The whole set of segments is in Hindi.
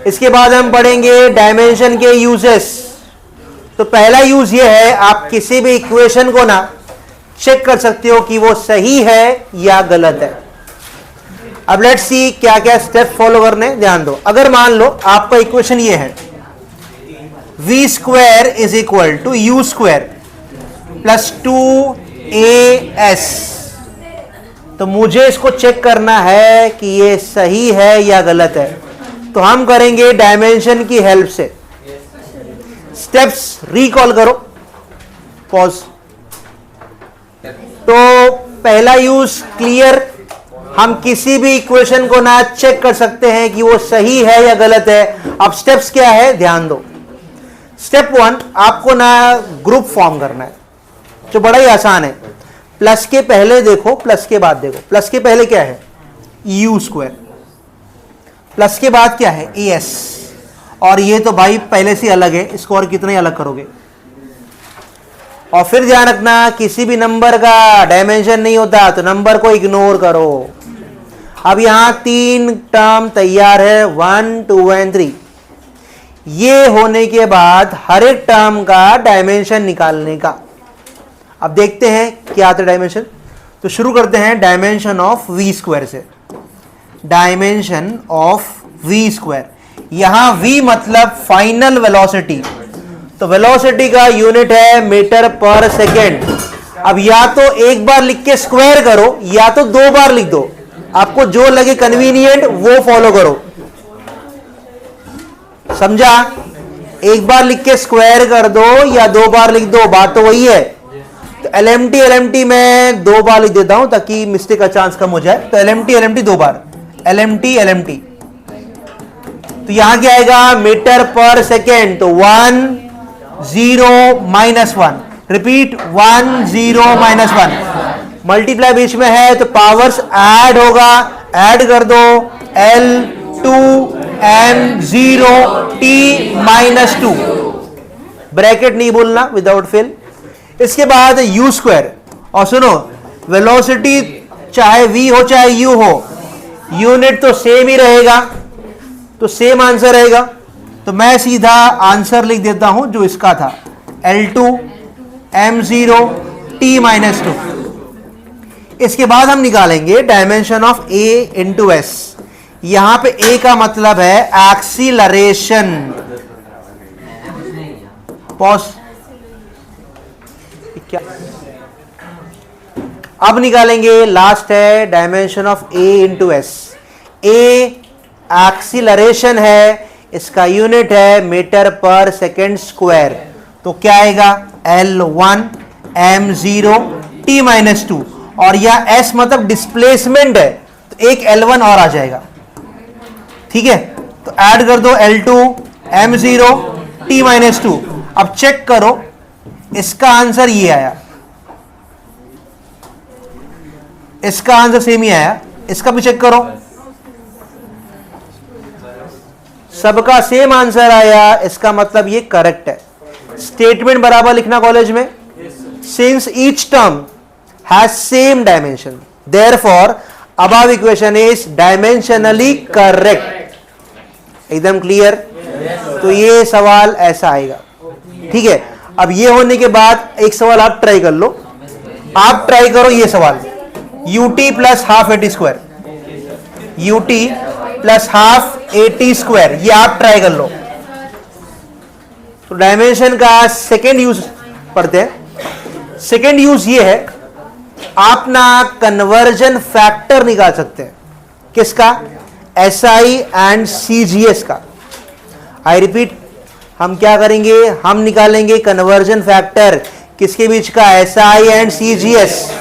इसके बाद हम पढ़ेंगे डायमेंशन के यूजेस। तो पहला यूज ये है, आप किसी भी इक्वेशन को ना चेक कर सकते हो कि वो सही है या गलत है। अब लेट्स सी क्या क्या स्टेप फॉलो करने, ध्यान दो। अगर मान लो आपका इक्वेशन ये है, v square is equal to u square plus 2as, तो मुझे इसको चेक करना है कि ये सही है या गलत है। तो हम करेंगे डायमेंशन की हेल्प से। स्टेप्स रिकॉल करो, पॉज। तो पहला यूज क्लियर, हम किसी भी इक्वेशन को ना चेक कर सकते हैं कि वो सही है या गलत है। अब स्टेप्स क्या है, ध्यान दो। स्टेप 1, आपको ना ग्रुप फॉर्म करना है, जो बड़ा ही आसान है। प्लस के पहले देखो, प्लस के बाद देखो। प्लस के पहले क्या है, यू स्क्वायर, प्लस के बाद क्या है, ए एस। और ये तो भाई पहले से अलग है, इसको और कितने अलग करोगे। और फिर ध्यान रखना, किसी भी नंबर का डायमेंशन नहीं होता तो नंबर को इग्नोर करो। अब यहां 3 टर्म तैयार है, 1 2 एंड 3। ये होने के बाद हर एक टर्म का डायमेंशन निकालने का। अब देखते हैं क्या आता है डायमेंशन। तो शुरू करते हैं डायमेंशन ऑफ वी स्क्वायर से। डायमेंशन ऑफ वी स्क्वायर, यहां v मतलब फाइनल वेलोसिटी, तो वेलोसिटी का यूनिट है मीटर पर सेकेंड। अब या तो एक बार लिख के स्क्वायर करो या तो 2 बार लिख दो, आपको जो लगे कन्वीनियंट वो फॉलो करो, समझा। एक बार लिख के स्क्वायर कर दो या 2 बार लिख दो, बात तो वही है। तो LMT में 2 बार लिख देता हूं ताकि मिस्टेक का चांस कम हो जाए। तो LMT 2 बार, LMT। तो यहां क्या आएगा, मीटर पर सेकेंड। तो 1 0 -1, रिपीट 1 0 -1। मल्टीप्लाई बीच में है तो पावर्स ऐड होगा, ऐड कर दो। L2m0t-2, ब्रैकेट नहीं बोलना, विदाउट फिल। इसके बाद u स्क्वायर। और सुनो, वेलोसिटी चाहे v हो चाहे u हो, यूनिट तो सेम ही रहेगा, तो सेम आंसर रहेगा। तो मैं सीधा आंसर लिख देता हूं जो इसका था, L2m0t-2। इसके बाद हम निकालेंगे dimension of a into s। यहां पे a का मतलब है एक्सीलरेशन। पॉज। क्या अब निकालेंगे, लास्ट है dimension of a into s। a acceleration है, इसका यूनिट है मीटर पर सेकेंड स्क्वायर। तो क्या आएगा, L1m0t-2। और यह s मतलब डिस्प्लेसमेंट है, तो एक L1 और आ जाएगा, ठीक है। तो ऐड कर दो L2m0t-2। अब चेक करो, इसका आंसर ये आया, इसका आंसर सेम ही आया। इसका भी चेक करो, सबका सेम आंसर आया, इसका मतलब ये करेक्ट है। स्टेटमेंट बराबर लिखना कॉलेज में। Since each term has same dimension, therefore above equation is dimensionally correct. एकदम क्लियर। तो ये सवाल ऐसा आएगा, ठीक है। अब ये होने के बाद एक सवाल आप ट्राई कर लो। आप ट्राई करो ये सवाल, ut plus half AT square, ut plus half AT square, ये आप ट्राई कर लो। तो डायमेंशन का सेकेंड यूज पढ़ते हैं। सेकेंड यूज ये है, आप ना कन्वर्जन फैक्टर निकाल सकते हैं। किसका, SI एंड CGS का। आई रिपीट, हम क्या करेंगे, हम निकालेंगे कन्वर्जन फैक्टर किसके बीच का, SI एंड CGS।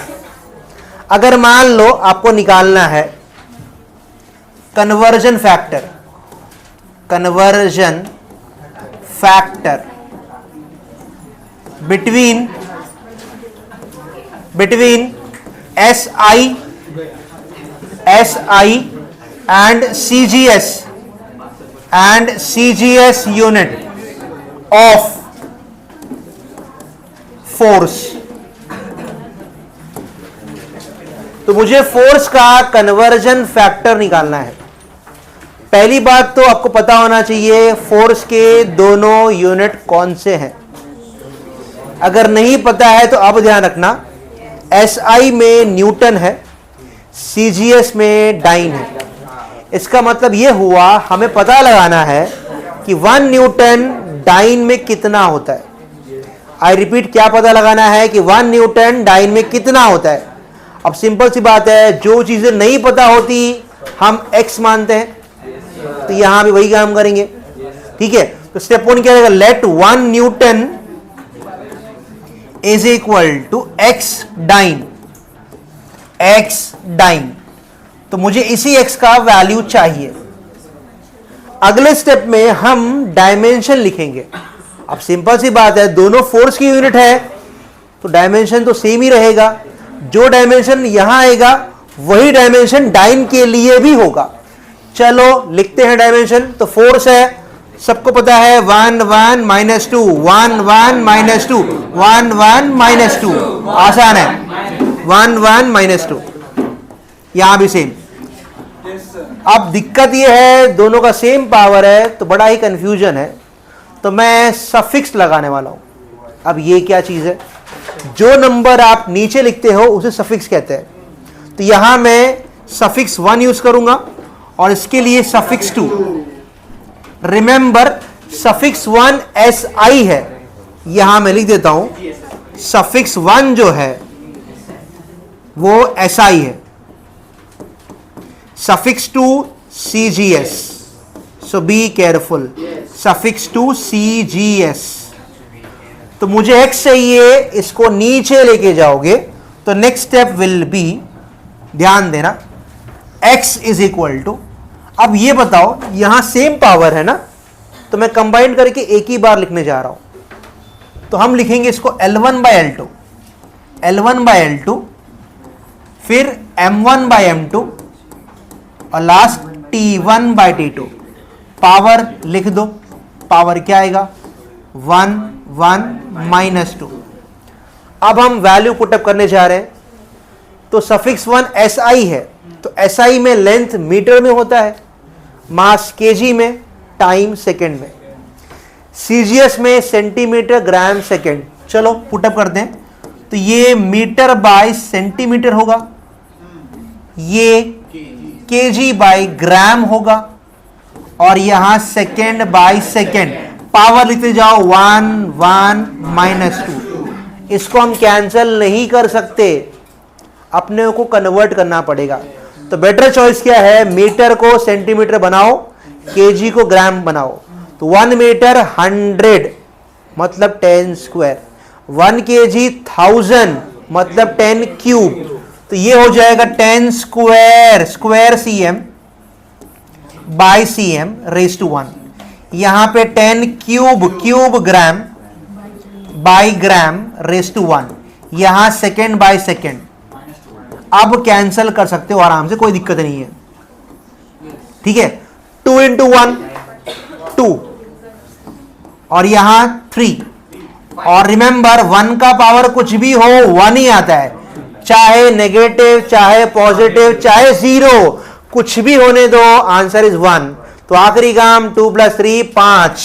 अगर मान लो आपको निकालना है conversion factor, conversion factor between SI and CGS unit of force। तो मुझे फोर्स का कन्वर्जन फैक्टर निकालना है। पहली बात तो आपको पता होना चाहिए फोर्स के दोनों यूनिट कौन से हैं। अगर नहीं पता है तो अब ध्यान रखना, SI में न्यूटन है, CGS में डाइन है। इसका मतलब यह हुआ हमें पता लगाना है कि 1 न्यूटन डाइन में कितना होता है। आई रिपीट, क्या पता लगाना है कि 1 न्यूटन डाइन में कितना होता है। अब सिंपल सी बात है, जो चीजें नहीं पता होती हम x मानते हैं, तो यहां भी वही काम करेंगे। ठीक है, तो स्टेप 1 क्या रहेगा, let 1 newton is equal to x dyne. तो मुझे इसी x का वैल्यू चाहिए। अगले स्टेप में हम डायमेंशन लिखेंगे। अब सिंपल सी बात है, दोनों फोर्स की यूनिट है तो डायमेंशन तो सेम ही रहेगा। जो डायमेंशन यहां आएगा वही डायमेंशन डाइन के लिए भी होगा। चलो लिखते हैं डायमेंशन। तो फोर्स है, सबको पता है, 1 1 -2, 1 1 -2, 1 1 -2, आसान है, 1 1 -2। यहां भी सेम। अब दिक्कत यह है, दोनों का सेम पावर है तो बड़ा ही कंफ्यूजन है, तो मैं सफिक्स लगाने वाला हूं। अब ये क्या चीज है, जो नंबर आप नीचे लिखते हो उसे सफिक्स कहते हैं। तो यहां मैं सफिक्स 1 यूज करूंगा और इसके लिए सफिक्स 2। रिमेंबर, सफिक्स 1 SI है, यहां मैं लिख देता हूं सफिक्स 1 जो है वो SI है, suffix 2 CGS। So be careful, suffix 2 CGS। तो मुझे x चाहिए, इसको नीचे लेके जाओगे तो नेक्स्ट स्टेप विल बी, ध्यान देना, x इज इक्वल टू, अब ये बताओ यहां सेम पावर है ना, तो मैं कंबाइन करके एक ही बार लिखने जा रहा हूं। तो हम लिखेंगे इसको L1/L2, L1/L2, फिर M1/M2 और लास्ट T1/T2। पावर लिख दो, पावर क्या आएगा, 1 1 -2। अब हम वैल्यू पुटअप करने जा रहे हैं। तो सफिक्स 1 SI है, तो SI में लेंथ मीटर में होता है, मास केजी में, टाइम सेकंड में, CGS में सेंटीमीटर ग्राम सेकंड। चलो पुटअप करते हैं। तो ये मीटर बाय सेंटीमीटर होगा, ये केजी बाय ग्राम होगा, और यहां सेकंड बाय सेकंड। पावर लिखते जाओ, 1 1 -2। इसको हम कैंसिल नहीं कर सकते, अपने को कन्वर्ट करना पड़ेगा। तो बेटर चॉइस क्या है, मीटर को सेंटीमीटर बनाओ, केजी को ग्राम बनाओ। तो 1 मीटर 100 मतलब 10 स्क्वायर, 1 केजी 1000 मतलब 10 क्यूब। तो ये हो जाएगा 10 square cm by cm raise to 1। यहां पे 10 cube gram by gram raise to 1। यहां सेकेंड बाय सेकेंड। अब कैंसिल कर सकते हो आराम से, कोई दिक्कत नहीं है। ठीक है, 2 × 1 2, और यहां 3। और रिमेंबर, 1 का पावर कुछ भी हो 1 ही आता है, चाहे नेगेटिव, चाहे पॉजिटिव, चाहे 0, कुछ भी होने दो, आंसर इज 1। तो आखिरी काम 2 + 3 5।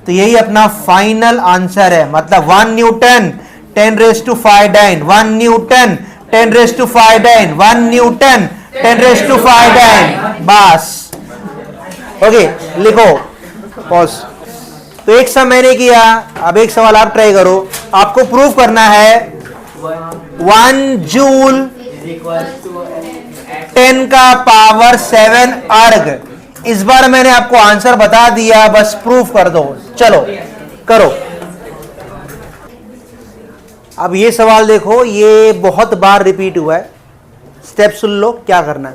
तो यही अपना फाइनल आंसर है। मतलब 1 newton 10⁵ dyne, 1 newton 10⁵ dyne, 1 newton 10⁵ dyne. बस, ओके, लिखो, पॉज। तो एक सम मैंने किया, अब एक सवाल आप ट्राई करो। आपको प्रूव करना है 1 जूल 10 का पावर 7 अर्ग। इस बार मैंने आपको आंसर बता दिया, बस प्रूफ कर दो। चलो करो। अब ये सवाल देखो, ये बहुत बार रिपीट हुआ है। स्टेप सुन लो क्या करना है।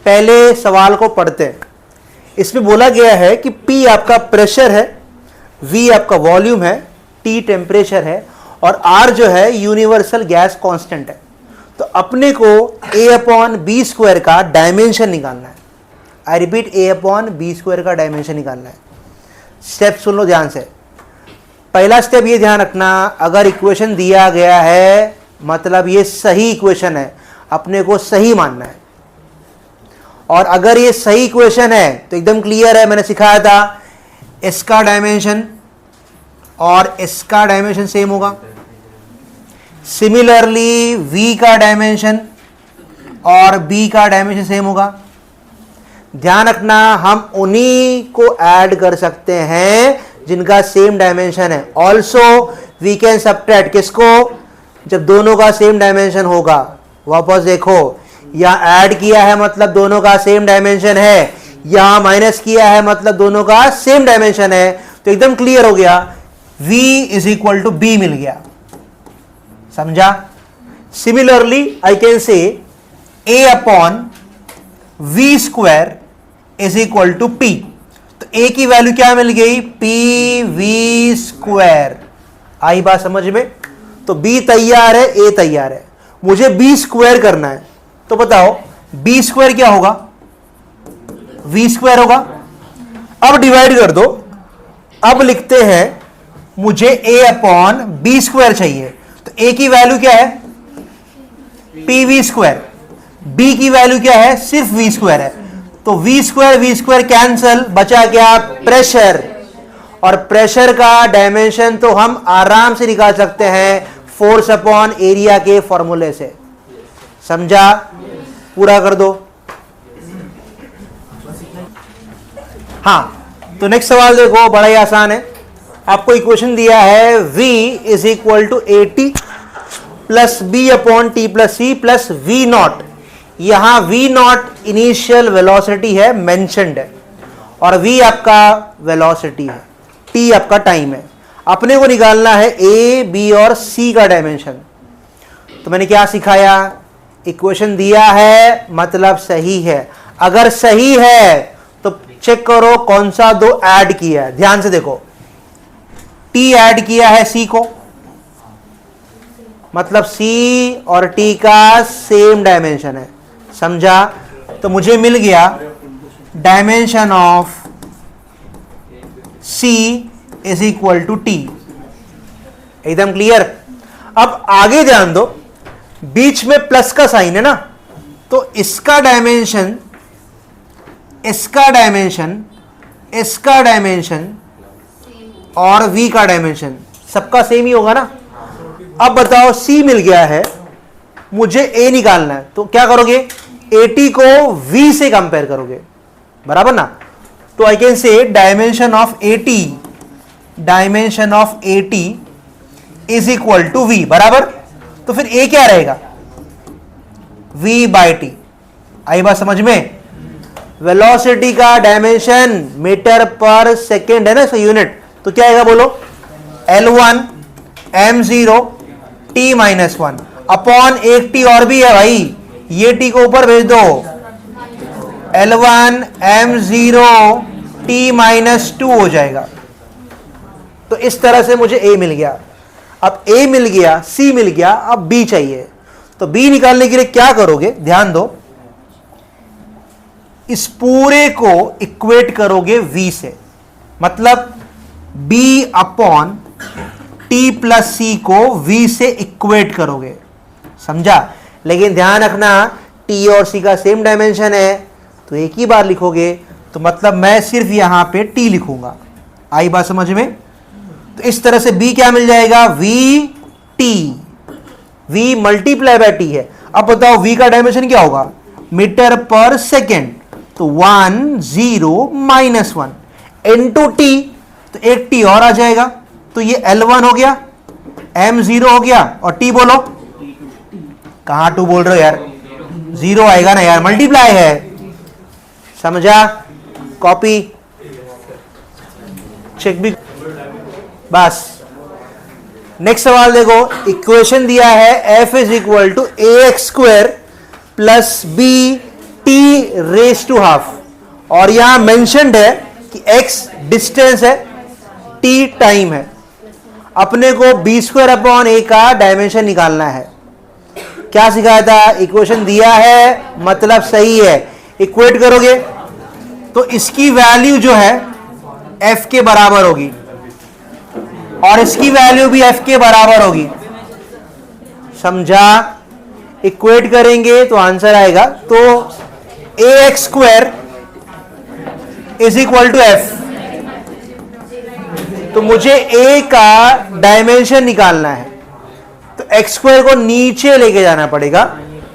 पहले सवाल को पढ़ते हैं। इसमें बोला गया है कि P आपका प्रेशर है, V आपका वॉल्यूम है, T टेम्परेचर है, और R जो है यूनिवर्सल गैस कांस्टेंट है। तो अपने को A/B² का डायमेंशन निकालना है। आई रिपीट, A/B² का डायमेंशन निकालना है। स्टेप सुन लो ध्यान से। पहला स्टेप ये ध्यान रखना, अगर इक्वेशन दिया गया है मतलब ये सही इक्वेशन है, अपने को सही मानना है। और अगर ये सही इक्वेशन है तो एकदम क्लियर है, मैंने सिखाया था इसका डायमेंशन और इसका डायमेंशन सेम होगा। सिमिलरली v का डायमेंशन और b का डायमेंशन सेम होगा। ध्यान रखना, हम उन्हीं को ऐड कर सकते हैं जिनका सेम डायमेंशन है। ऑल्सो वी कैन सब्ट्रैक्ट, किसको? जब दोनों का सेम डायमेंशन होगा। वापस देखो, यहां ऐड किया है मतलब दोनों का सेम डायमेंशन है, यहां माइनस किया है मतलब दोनों का सेम डायमेंशन है। तो एकदम क्लियर हो गया, v is equal to b मिल गया। समझा? Similarly I can say a upon v square is equal to p। तो a की वैल्यू क्या मिल गई? pv square. आई बात समझ में? तो b तैयार है, a तैयार है, मुझे b स्क्वायर करना है। तो बताओ b स्क्वायर क्या होगा? v स्क्वायर होगा। अब डिवाइड कर दो। अब लिखते हैं मुझे a अपॉन b स्क्वायर चाहिए। तो a की वैल्यू क्या है? pv square. b की वैल्यू क्या है? सिर्फ v स्क्वायर है। तो v स्क्वायर कैंसल, बचा क्या? प्रेशर। और प्रेशर का डायमेंशन तो हम आराम से निकाल सकते हैं फोर्स अपॉन एरिया के फॉर्मूले से। समझा? पूरा कर दो। हाँ, तो नेक्स्ट सवाल देखो, बड़ा ही आसान है। आपको इक्वेशन दिया है v is equal to AT plus b upon T plus C plus v naught. यहां v नॉट इनिशियल वेलोसिटी है, मेंशन्ड है, और v आपका वेलोसिटी है, t आपका टाइम है। अपने को निकालना है a, b और c का डायमेंशन। तो मैंने क्या सिखाया? इक्वेशन दिया है मतलब सही है। अगर सही है तो चेक करो कौन सा दो ऐड किया है। ध्यान से देखो, t ऐड किया है c को, मतलब c और t का सेम डायमेंशन है। समझा? तो मुझे मिल गया dimension of c is equal to t। एकदम क्लियर? अब आगे ध्यान दो, बीच में प्लस का साइन है ना, तो इसका डायमेंशन, इसका डायमेंशन, इसका डायमेंशन और v का डायमेंशन सबका सेम ही होगा ना। अब बताओ c मिल गया है, मुझे a निकालना है, तो क्या करोगे? AT को v से कंपेयर करोगे, बराबर ना। तो I can say dimension of AT, dimension of AT is equal to v, बराबर। तो फिर a क्या रहेगा? v by T. आई बात समझ में? वेलोसिटी का डायमेंशन मीटर पर सेकेंड है ना, इसका यूनिट। तो क्या आएगा बोलो? L1 m0 t minus 1 upon एक t और भी है भाई, ये t को ऊपर भेज दो, L1 m0 t माइनस 2 हो जाएगा। तो इस तरह से मुझे a मिल गया। अब a मिल गया, c मिल गया, अब b चाहिए। तो b निकालने के लिए क्या करोगे? ध्यान दो, इस पूरे को इक्वेट करोगे v से, मतलब b अपॉन t प्लस सी को v से इक्वेट करोगे। समझा? लेकिन ध्यान रखना, t और c का सेम डायमेंशन है, तो एक ही बार लिखोगे, तो मतलब मैं सिर्फ यहां पे t लिखूंगा। आई बात समझ में? तो इस तरह से b क्या मिल जाएगा? v v multiply by t है। अब बताओ v का डायमेंशन क्या होगा? मीटर पर सेकेंड। तो 1 0 माइनस 1 इनटू t, तो एक t और आ जाएगा, तो ये L1 हो गया, m0 हो गया, और t बोलो। कहां 2 बोल रहे हो यार? 0 आएगा ना यार, मल्टीप्लाई है। समझा? कॉपी चेक भी। बस नेक्स्ट सवाल देखो, इक्वेशन दिया है f is equal to ax square plus b t raise to half, और यहां मेंशन्ड है कि x डिस्टेंस है, t टाइम है। अपने को b स्क्वायर अपॉन a का डायमेंशन निकालना है। क्या सिखाया था? इक्वेशन दिया है मतलब सही है, इक्वेट करोगे तो इसकी वैल्यू जो है f के बराबर होगी, और इसकी वैल्यू भी f के बराबर होगी। समझा? इक्वेट करेंगे तो आंसर आएगा। तो ax square is equal to F. तो मुझे a का डायमेंशन निकालना है, तो एक्स स्क्वायर को नीचे लेके जाना पड़ेगा।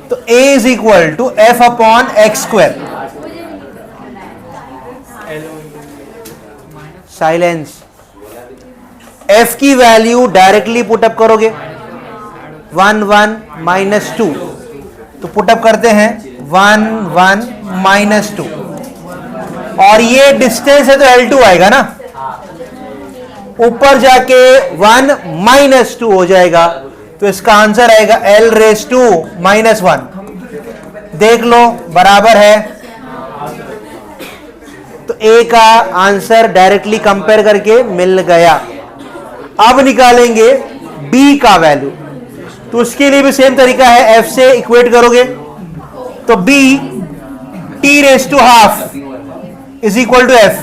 तो a is equal to F upon X square. Silence. f की वैल्यू डायरेक्टली पुटअप करोगे 1 1 माइनस 2, तो पुटअप करते हैं 1 1 माइनस 2, और ये डिस्टेंस है तो L2 आएगा ना, ऊपर जाके 1 माइनस 2 हो जाएगा, तो इसका आंसर आएगा L रेस टू माइनस 1। देख लो बराबर है। तो A का आंसर डायरेक्टली कंपेयर करके मिल गया। अब निकालेंगे B का वैल्यू, तो उसके लिए भी सेम तरीका है, F से इक्वेट करोगे तो B t raise to half is equal to F।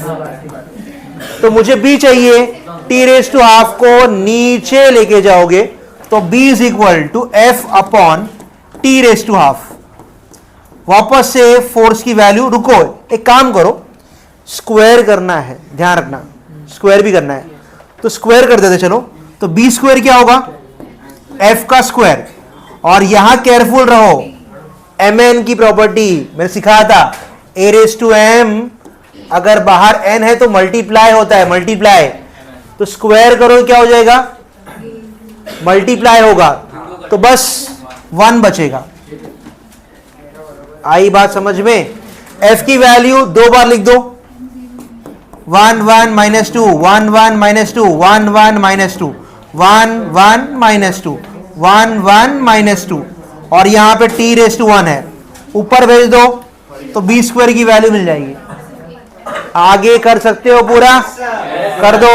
तो मुझे B चाहिए, t रेस टू हाफ को नीचे लेके जाओगे तो B is equal to F upon t raise to half. वापस से फोर्स की वैल्यू, रुको एक काम करो, स्क्वायर करना है, ध्यान रखना स्क्वायर भी करना है, तो स्क्वायर कर देते चलो। तो बी स्क्वायर क्या होगा, एफ का स्क्वायर, और यहां केयरफुल रहो, एम एन की प्रॉपर्टी मैंने सिखाया था, ए रेस टू एम अगर बाहर एन है तो मल्टीप्लाई होता है, मल्टीप्लाई, तो स्क्वायर करो क्या हो जाएगा, मल्टीप्लाई होगा, तो बस 1 बचेगा। आई बात समझ में। एफ की वैल्यू 2 बार लिख दो, 1 1 minus 2 1 1 minus 2 1 1 minus 2 1 1 minus 2 1 1 minus 2, और यहां पे t रेस टू 1 है, ऊपर भेज दो तो बी स्क्वायर की वैल्यू मिल जाएगी। आगे कर सकते हो, पूरा कर दो।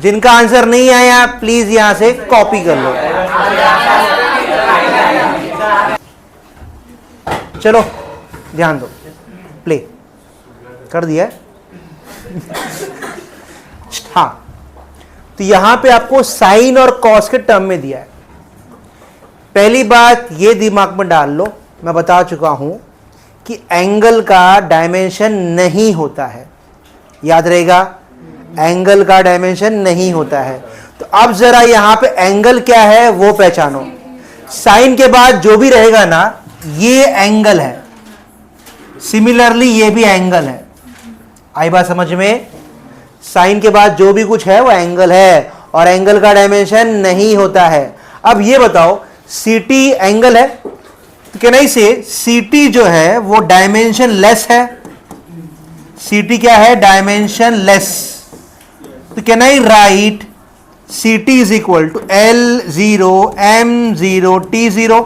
जिनका आंसर नहीं आया प्लीज यहां से कॉपी कर लो। चलो ध्यान दो, प्ले कर दिया है। हाँ, तो यहां पे आपको साइन और कॉस के टर्म में दिया है। पहली बात ये दिमाग में डाल लो, मैं बता चुका हूं कि एंगल का डायमेंशन नहीं होता है, याद रहेगा, एंगल का डायमेंशन नहीं होता है। तो अब जरा यहां पे एंगल क्या है वो पहचानो। साइन के बाद जो भी रहेगा ना, ये एंगल है, सिमिलरली ये भी एंगल है। आई बात समझ में। साइन के बाद जो भी कुछ है वो एंगल है, और एंगल का डायमेंशन नहीं होता है। अब ये बताओ, सीटी एंगल है, तो कैन आई से सीटी जो है वो डायमेंशन लेस है। सीटी क्या है, डायमेंशन लेस। तो can I write CT is equal to L0 M0 T0,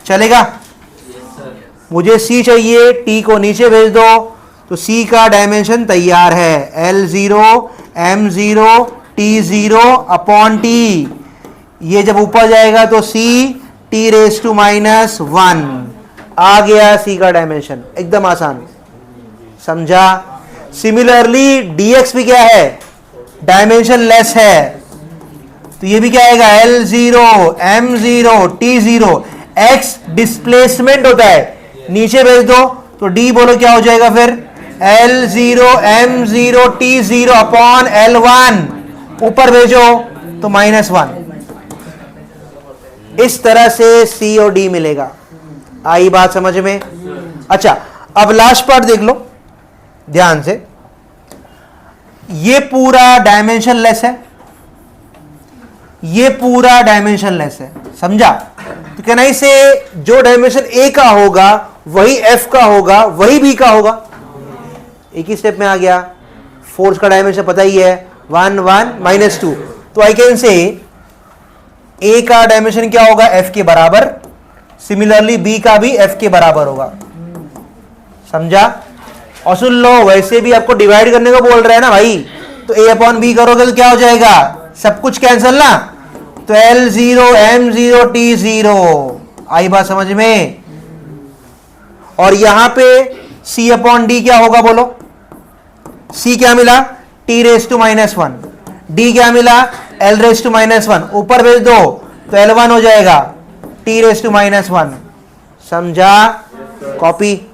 चलेगा। मुझे C चाहिए, T को नीचे भेज दो, तो C का डायमेंशन तैयार है, L0 M0 T0 upon T। ये जब ऊपर जाएगा तो C T raise to minus 1 आ गया, C का डायमेंशन, एकदम आसान, समझा। सिमिलरली dx भी क्या है, डायमेंशन लेस है, तो ये भी क्या आएगा, L0 M0 T0। x displacement होता है, नीचे भेज दो तो d बोलो क्या हो जाएगा फिर, L0 M0 T0 upon L1, ऊपर भेजो तो -1। इस तरह से C और D मिलेगा। आई बात समझ में। अच्छा, अब लास्ट पार्ट देख लो ध्यान से, ये पूरा डायमेंशन लेस है, ये पूरा डायमेंशन लेस है, समझा। तो कहना इसे जो डायमेंशन A का होगा वही F का होगा, वही B का होगा, एक ही स्टेप में आ गया। फोर्स का डायमेंशन पता ही है, 1 1 माइनस 2, तो आई कैन से A का डायमेंशन क्या होगा, F के बराबर, सिमिलरली B का भी F के बराबर होगा, समझा। और सुन लो, वैसे भी आपको डिवाइड करने को बोल रहे हैं ना भाई, तो A अपॉन B करोगे तो क्या हो जाएगा, सब कुछ कैंसिल ना, तो L0 M0 T0। आई बात समझ में। और यहां पे C अपॉन D क्या होगा बोलो, C क्या मिला, T रेस टू -1, D क्या मिला, L रेस टू -1, ऊपर भेज दो तो L1 हो जाएगा t रेस टू -1। समझा? कॉपी।